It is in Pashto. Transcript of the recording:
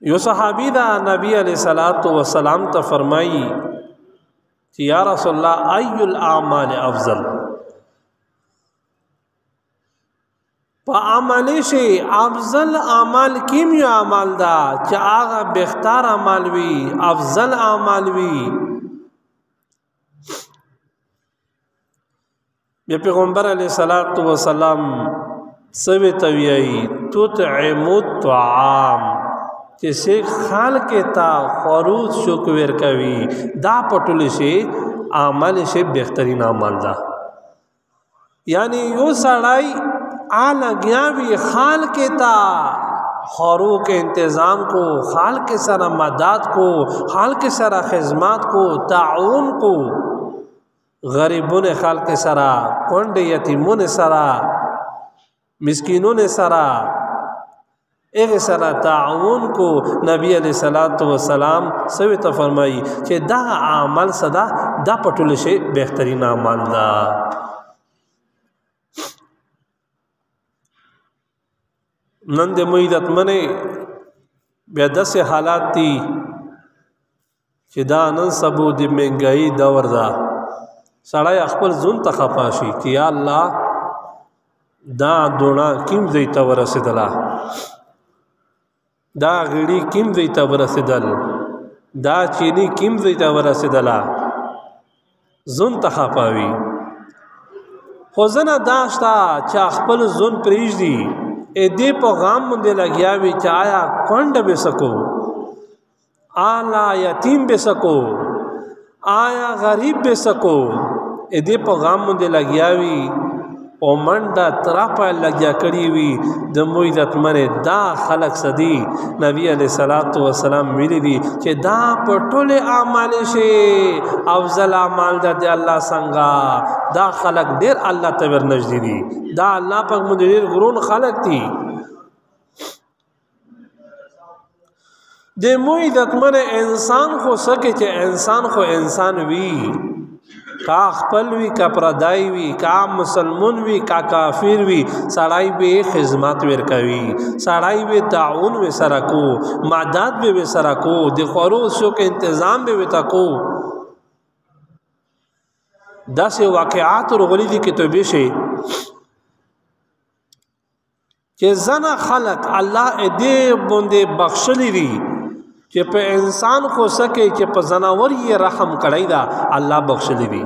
یو صحابی دا نبی علیہ الصلوۃ والسلام ته فرمائی کہ یا رسول اللہ ای الاعمال افضل، پا عمل شی افضل اعمال کیم یو اعمال دا چا آغا بختار اعمال وی افضل اعمال وی. بیا پیغمبر علیہ الصلوۃ والسلام سوی تویئی تطعم الطعام چې سیک خال کې تا خروج شکویر کوي دا پټول شي عمل شي بهترین عمل دا. یعنی یو سړی آ لگیا بھی خال کې تا خورو کے انتظام کو، خال کے سرا مداد کو، خال کے سرا خدمات کو، تعاون کو، غریبوں نے خال کے سرا، کنڈ یتیموں نے سرا، مسکینوں نے سرا، ایک سرا تعاون کو نبی علیہ الصلوۃ والسلام سوی تو فرمائی کہ دا عمل صدا دا پټول شي بہترین عمل دا. نن د مویدت منی بیا داسې حالات دي چې دا نن سبو د مهنګایي دور دا سړی خپل ځون ته خفا شي چې یا الله دا دوڼه کیم ځای ته ورسېدله، دا غیړي کیم ځای ته ورسېدل، دا چینی کیم ځای ته ورسېدله، ځون ته خفا وي. خو زنه دا شته چې خپل ځون پرېږدي دې په غام باندې لګیا وي چې آیا کونډه به سکو، آیا یتیم به سکو، آیا غریب به سکو، دې په غام باندې لګیا وي او منډه تراپا لګیا کړي وي. د موی عزت منې دا خلق صدی نبی علیہ الصلوۃ والسلام ویلي دي چې دا په ټول اعمال شي افضل اعمال د الله څنګه دا خلق ډیر الله ته ورنږدې دي، دا الله پاک مونږ ډیر ګرون خلق دي. د موی عزت منې انسان خو سکه چې انسان خو انسان وی، کا خپل وی کا پردای وی کا مسلمان وی کا کافر وی، سړی به خدمت ور کوي، سړی به تعاون و سره کو، مدد به سره کو، د خورو شو کې تنظیم به وتا کو. داسې واقعات ورغلي دي کتابه شي چې زنه خلق الله دې باندې بخښلي دي چې په انسان خو سکه چې په زناور یې رحم کړی دا الله بخښلي دي.